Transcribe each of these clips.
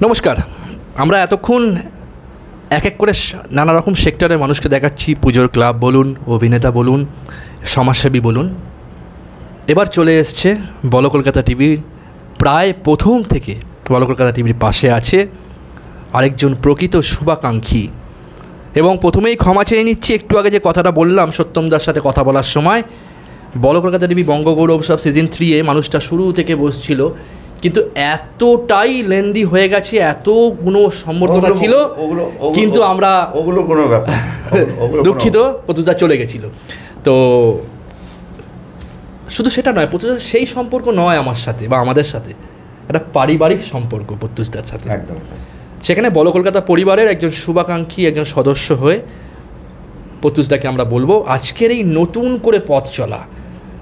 নমস্কার। আমরা এতক্ষণ এক এক করে নানা রকম সেক্টরের মানুষকে দেখাচ্ছি, পুজোর ক্লাব বলুন, অভিনেতা বলুন, সমাজসেবী বলুন। এবার চলে এসছে বলো কলকাতা টিভির প্রায় প্রথম থেকে বলো কলকাতা টিভির পাশে আছে আরেকজন প্রকৃত শুভাকাঙ্ক্ষী। এবং প্রথমেই ক্ষমা চেয়ে নিচ্ছি, একটু আগে যে কথাটা বললাম সত্যমদার সাথে কথা বলার সময়, বলো কলকাতা টিভি বঙ্গগৌরব সব সিজন 3-এ মানুষটা শুরু থেকে বসছিল, কিন্তু এতটাই লেন্দি হয়ে গেছে, এতগুলো সম্বর্ধনা ছিল, কিন্তু আমরা ওগুলো কোনো ব্যাপার দুঃখিত, প্রত্যুষদা চলে গেছিল। তো শুধু সেটা নয়, প্রত্যুষদার সেই সম্পর্ক নয় আমার সাথে বা আমাদের সাথে, একটা পারিবারিক সম্পর্ক প্রত্যুষদার সাথে। একদম। সেখানে বলো কলকাতা পরিবারের একজন শুভাকাঙ্ক্ষী, একজন সদস্য হয়ে প্রত্যুষদাকে আমরা বলবো আজকের এই নতুন করে পথ চলা,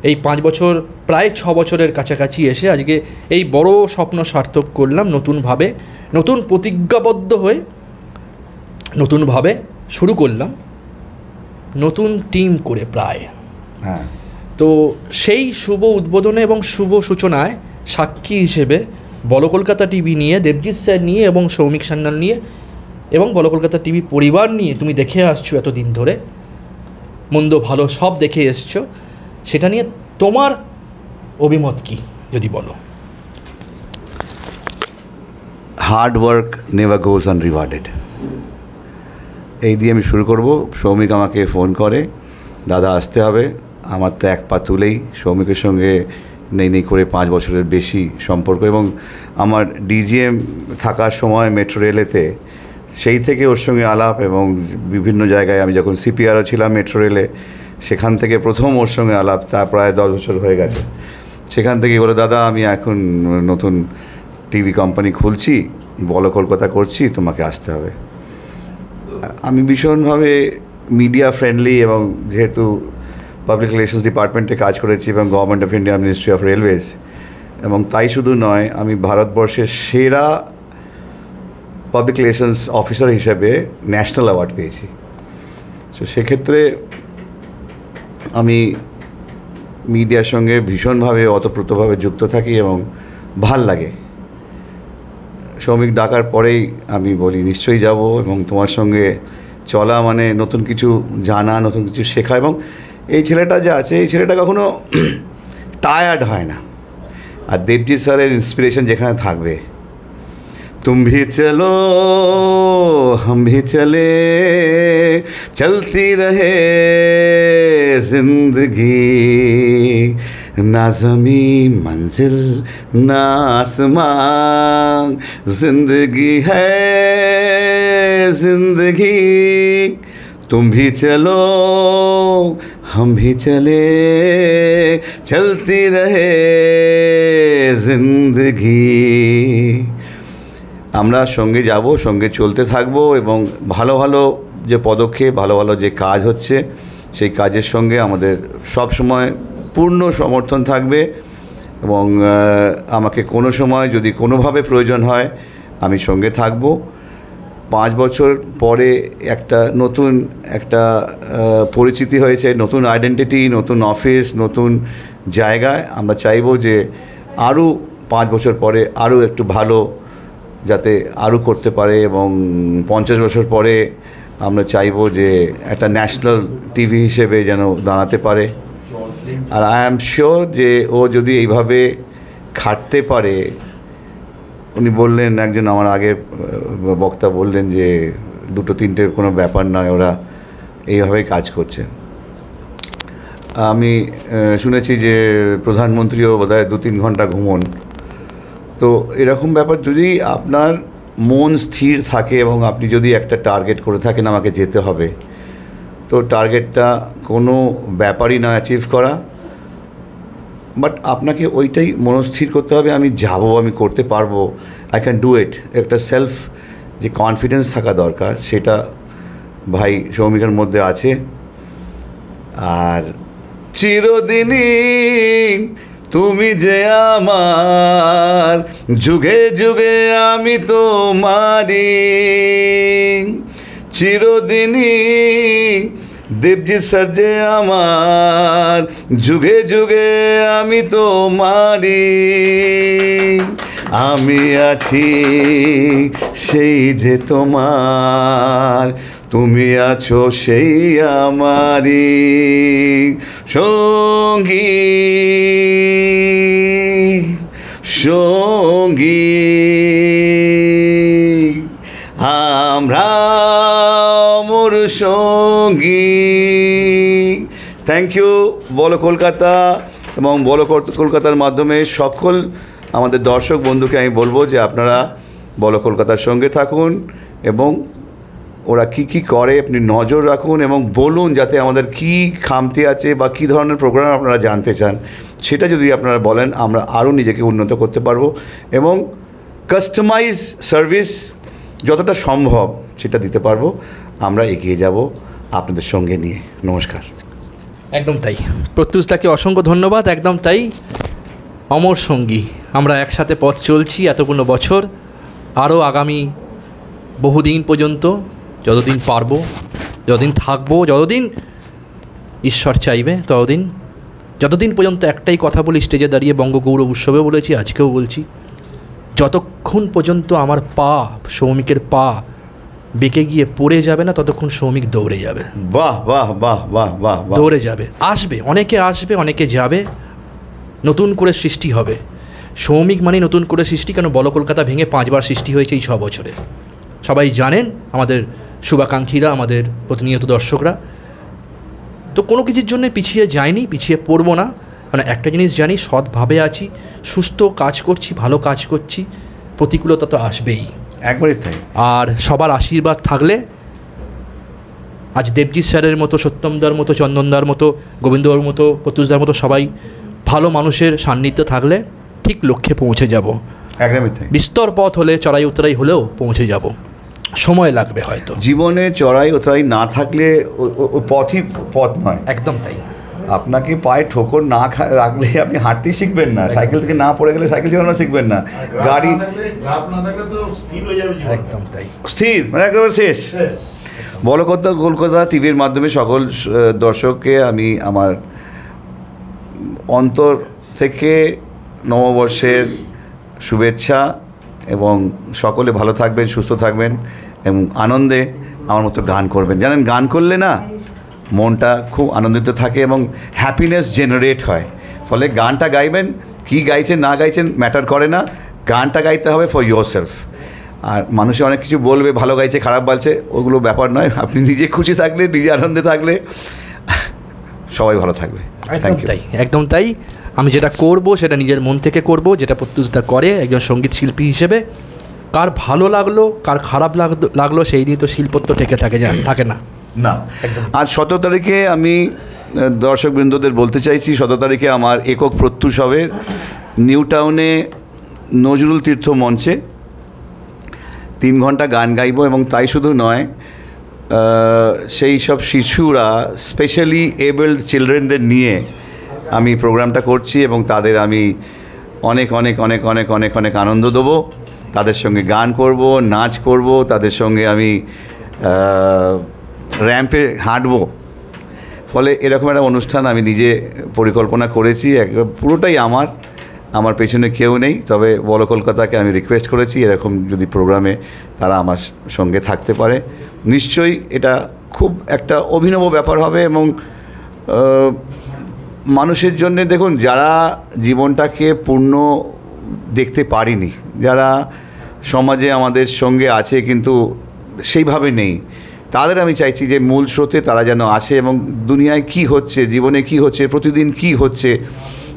এই 5 বছর প্রায় 6 বছরের কাছাকাছি এসে আজকে এই বড় স্বপ্ন সার্থক করলাম, নতুনভাবে নতুন প্রতিজ্ঞাবদ্ধ হয়ে নতুনভাবে শুরু করলাম, নতুন টিম করে প্রায়। হ্যাঁ, তো সেই শুভ উদ্বোধনে এবং শুভ সূচনায় সাক্ষী হিসেবে বলো কলকাতা টিভি নিয়ে, দেবজিৎ স্যার নিয়ে এবং সৌমিক সান্যাল নিয়ে এবং বলো কলকাতা টিভি পরিবার নিয়ে তুমি দেখে আসছো এতদিন ধরে, মন্দ ভালো সব দেখে এসছো, সেটা নিয়ে তোমার অভিমত কি যদি বলো। হার্ড ওয়ার্ক নেভার গোজ আনরিওয়ার্ডেড, এই দিয়ে আমি শুরু করব। সৌমিক আমাকে ফোন করে, দাদা আসতে হবে। আমার তো এক পা তুলেই সৌমিকের সঙ্গে নেই করে 5 বছরের বেশি সম্পর্ক, এবং আমার ডিজিএম থাকার সময় মেট্রো রেলেতে সেই থেকে ওর সঙ্গে আলাপ, এবং বিভিন্ন জায়গায় আমি যখন সিপিআরও ছিলাম মেট্রো রেলে, সেখান থেকে প্রথম ওর সঙ্গে আলাপ, তা প্রায় 10 বছর হয়ে গেছে। সেখান থেকে বলে, দাদা আমি এখন নতুন টিভি কোম্পানি খুলছি, বলো কলকাতা করছি, তোমাকে আসতে হবে। আমি ভীষণভাবে মিডিয়া ফ্রেন্ডলি, এবং যেহেতু পাবলিক রিলেশনস ডিপার্টমেন্টে কাজ করেছি এবং government of India ministry of railways, এবং তাই শুধু নয়, আমি ভারতবর্ষের সেরা পাবলিক রিলেশনস অফিসার হিসেবে ন্যাশনাল অ্যাওয়ার্ড পেয়েছি। তো সেক্ষেত্রে আমি মিডিয়ার সঙ্গে ভীষণভাবে ওতপ্রোতভাবে যুক্ত থাকি এবং ভাল লাগে। সৌমিক ডাকার পরেই আমি বলি নিশ্চয়ই যাব, এবং তোমার সঙ্গে চলা মানে নতুন কিছু জানা, নতুন কিছু শেখা। এবং এই ছেলেটা যে আছে, এই ছেলেটা কখনো টায়ার্ড হয় না। আর দেবজিৎ স্যারের ইন্সপিরেশন যেখানে থাকবে, तुम भी चलो हम भी चले, चलती रहे जिंदगी, ना ज़मीं मंजिल ना आसमान, जिंदगी है जिंदगी, तुम भी चलो हम भी चले, चलती रहे जिंदगी। আমরা সঙ্গে যাব, সঙ্গে চলতে থাকবো, এবং ভালো ভালো যে পদক্ষেপ, ভালো ভালো যে কাজ হচ্ছে, সেই কাজের সঙ্গে আমাদের সব সময় পূর্ণ সমর্থন থাকবে। এবং আমাকে কোনো সময় যদি কোনোভাবে প্রয়োজন হয়, আমি সঙ্গে থাকব। 5 বছর পরে নতুন একটা পরিচিতি হয়েছে, নতুন আইডেন্টিটি, নতুন অফিস, নতুন জায়গায়। আমরা চাইব যে আরও 5 বছর পরে আরও একটু ভালো যাতে আরও করতে পারে, এবং 50 বছর পরে আমরা চাইব যে একটা ন্যাশনাল টিভি হিসেবে যেন দাঁড়াতে পারে। আর আই অ্যাম শিওর যে ও যদি এইভাবে খাটতে পারে, উনি বললেন, একজন আমার আগের বক্তা বললেন যে 2-3টের কোনো ব্যাপার নয়, ওরা এইভাবেই কাজ করছে। আমি শুনেছি যে প্রধানমন্ত্রীও বোধহয় 2-3 ঘন্টা ঘুমোন। তো এরকম ব্যাপার, যদি আপনার মন স্থির থাকে এবং আপনি যদি একটা টার্গেট করে থাকেন আমাকে যেতে হবে, তো টার্গেটটা কোনো ব্যাপারই না অ্যাচিভ করা, বাট আপনাকে ওইটাই মনস্থির করতে হবে, আমি যাব, আমি করতে পারবো, আই ক্যান ডু ইট। একটা সেলফ যে কনফিডেন্স থাকা দরকার, সেটা ভাই সৌমিকের মধ্যে আছে। আর চিরদিনই তুমি যে আমার, যুগে যুগে আমি তোমারি, চিরদিনই দেবজিৎ স্যার যে আমার, যুগে যুগে আমি তোমারি। আমি আছি সেই যে তোমার, তুমি আছো সেই আমারই সঙ্গী সঙ্গী। আমরা মোর সঙ্গী। থ্যাংক ইউ বলো কলকাতা, এবং বলো কলকাতার মাধ্যমে সকল আমাদের দর্শক বন্ধুকে আমি বলবো যে আপনারা বলো কলকাতার সঙ্গে থাকুন এবং ওরা কি করে আপনি নজর রাখুন এবং বলুন যাতে আমাদের কি খামতি আছে বা কী ধরনের প্রোগ্রাম আপনারা জানতে চান, সেটা যদি আপনারা বলেন আমরা আরও নিজেকে উন্নত করতে পারবো এবং কাস্টমাইজ সার্ভিস যতটা সম্ভব সেটা দিতে পারবো। আমরা এগিয়ে যাব আপনাদের সঙ্গে নিয়ে। নমস্কার। একদম তাই, প্রত্যুষদাকে অসংখ্য ধন্যবাদ। একদম তাই, অমর সঙ্গী। আমরা একসাথে পথ চলছি এতগুলো বছর, আরও আগামী বহুদিন পর্যন্ত, যতদিন পারবো, যতদিন থাকবো, যতদিন ঈশ্বর চাইবে ততদিন, যতদিন পর্যন্ত একটাই কথা বলি, স্টেজে দাঁড়িয়ে বঙ্গগৌরব উৎসবে বলেছি, আজকেও বলছি, যতক্ষণ পর্যন্ত আমার পা, সৌমিকের পা বেঁকে গিয়ে পড়ে যাবে না ততক্ষণ সৌমিক দৌড়ে যাবে। বাহ বাহ বাহ বাহ বাহ, দৌড়ে যাবে। আসবে, অনেকে আসবে, অনেকে যাবে, নতুন করে সৃষ্টি হবে। সৌমিক মানে নতুন করে সৃষ্টি, কেন বলো কলকাতা ভেঙে 5 বার সৃষ্টি হয়েছে এই 6 বছরে। সবাই জানেন, আমাদের শুভাকাঙ্ক্ষীরা, আমাদের প্রতিনিয়ত দর্শকরা। তো কোনো কিছুর জন্য পিছিয়ে যায়নি, পিছিয়ে পড়বো না। মানে একটা জিনিস জানি, সৎভাবে আছি, সুস্থ কাজ করছি, ভালো কাজ করছি, প্রতিকূলতা তো আসবেই, একবারই তাই। আর সবার আশীর্বাদ থাকলে, আজ দেবজিৎ স্যারের মতো, সত্যমদার মতো, চন্দনদার মতো, গোবিন্দবাবুর মতো, প্রত্যুষদার মতো সবাই ভালো মানুষের সান্নিধ্য থাকলে ঠিক লক্ষ্যে পৌঁছে যাব। একদমই তাই। বিস্তর পথ হলে, চড়াই উতরাই হলেও পৌঁছে যাব, সময় লাগবে হয়তো। জীবনে চড়াই উতরাই না থাকলে ও পথই পথ নয়। একদম তাই। আপনাকে পায়ে ঠোকর না রাখলে আপনি হাঁটতেই শিখবেন না, সাইকেল থেকে না পড়ে গেলে সাইকেল চালানো শিখবেন না, গাড়ি একদম তাই, স্থির মানে একেবারে শেষ। বলো কলকাতা টিভির মাধ্যমে সকল দর্শককে আমি আমার অন্তর থেকে নববর্ষের শুভেচ্ছা, এবং সকলে ভালো থাকবেন, সুস্থ থাকবেন এবং আনন্দে আমার মতো গান করবেন। জানেন, গান করলে না মনটা খুব আনন্দিত থাকে এবং হ্যাপিনেস জেনারেট হয়। ফলে গানটা গাইবেন, কি গাইছেন না গাইছেন ম্যাটার করে না, গানটা গাইতে হবে ফর ইয়োর সেলফ। আর মানুষে অনেক কিছু বলবে, ভালো গাইছে খারাপ বলছে, ওগুলো ব্যাপার নয়। আপনি নিজে খুশি থাকলে, নিজে আনন্দে থাকলে সবাই ভালো থাকবে। একদম তাই, একদম তাই। আমি যেটা করব সেটা নিজের মন থেকে করব, যেটা প্রত্যুষদা করে একজন সঙ্গীত শিল্পী হিসেবে। কার ভালো লাগলো, কার খারাপ লাগলো সেই নিয়ে তো শিল্পত্ব ঠেকে থাকে না না। আজ 17 তারিখে আমি দর্শকবৃন্দদের বলতে চাইছি, 17 তারিখে আমার একক প্রত্যুষ হবে নিউ টাউনে নজরুল তীর্থ মঞ্চে। 3 ঘন্টা গান গাইব এবং তাই শুধু নয়, সেই সব শিশুরা, স্পেশালি এবলড চিলড্রেনদের নিয়ে আমি প্রোগ্রামটা করছি এবং তাদের আমি অনেক অনেক অনেক অনেক অনেক অনেক আনন্দ দেবো। তাদের সঙ্গে গান করব, নাচ করব, তাদের সঙ্গে আমি র্যাম্পে হাঁটবো। ফলে এরকম একটা অনুষ্ঠান আমি নিজে পরিকল্পনা করেছি, পুরোটাই আমার পেছনে কেউ নেই। তবে বলো কলকাতাকে আমি রিকোয়েস্ট করেছি এরকম যদি প্রোগ্রামে তারা আমার সঙ্গে থাকতে পারে। নিশ্চয়ই এটা খুব একটা অভিনব ব্যাপার হবে এবং মানুষের জন্যে, দেখুন, যারা জীবনটাকে পূর্ণ দেখতে পারিনি, যারা সমাজে আমাদের সঙ্গে আছে কিন্তু সেইভাবে নেই, তাদের আমি চাইছি যে মূল স্রোতে তারা যেন আসে এবং দুনিয়ায় কি হচ্ছে, জীবনে কি হচ্ছে, প্রতিদিন কি হচ্ছে,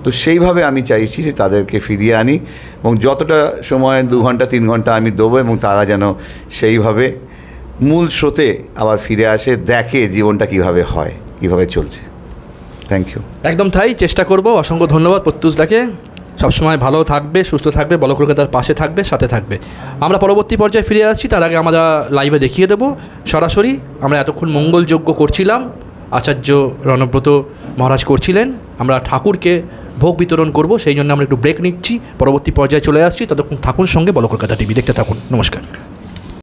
তো সেইভাবে আমি চাইছি যে তাদেরকে ফিরিয়ে আনি এবং যতটা সময় 2 ঘন্টা 3 ঘন্টা আমি দেবো এবং তারা যেন সেইভাবে মূল স্রোতে আবার ফিরে আসে, দেখে জীবনটা কিভাবে হয়, কিভাবে চলছে। Thank you. একদম তাই, চেষ্টা করব। অসংখ্য ধন্যবাদ প্রত্যুষদাকে। সবসময় ভালো থাকবে, সুস্থ থাকবে, বলো কলকাতার পাশে থাকবে, সাথে থাকবে। আমরা পরবর্তী পর্যায়ে ফিরে আসছি, তার আগে আমরা লাইভে দেখিয়ে দেবো সরাসরি। আমরা এতক্ষণ মঙ্গলযজ্ঞ করছিলাম, আচার্য রণব্রত মহারাজ করছিলেন, আমরা ঠাকুরকে ভোগ বিতরণ করব, সেই জন্য আমরা একটু ব্রেক নিচ্ছি। পরবর্তী পর্যায়ে চলে আসছি, ততক্ষণ থাকুন সঙ্গে বলো কলকাতা টিভি, দেখতে থাকুন। নমস্কার।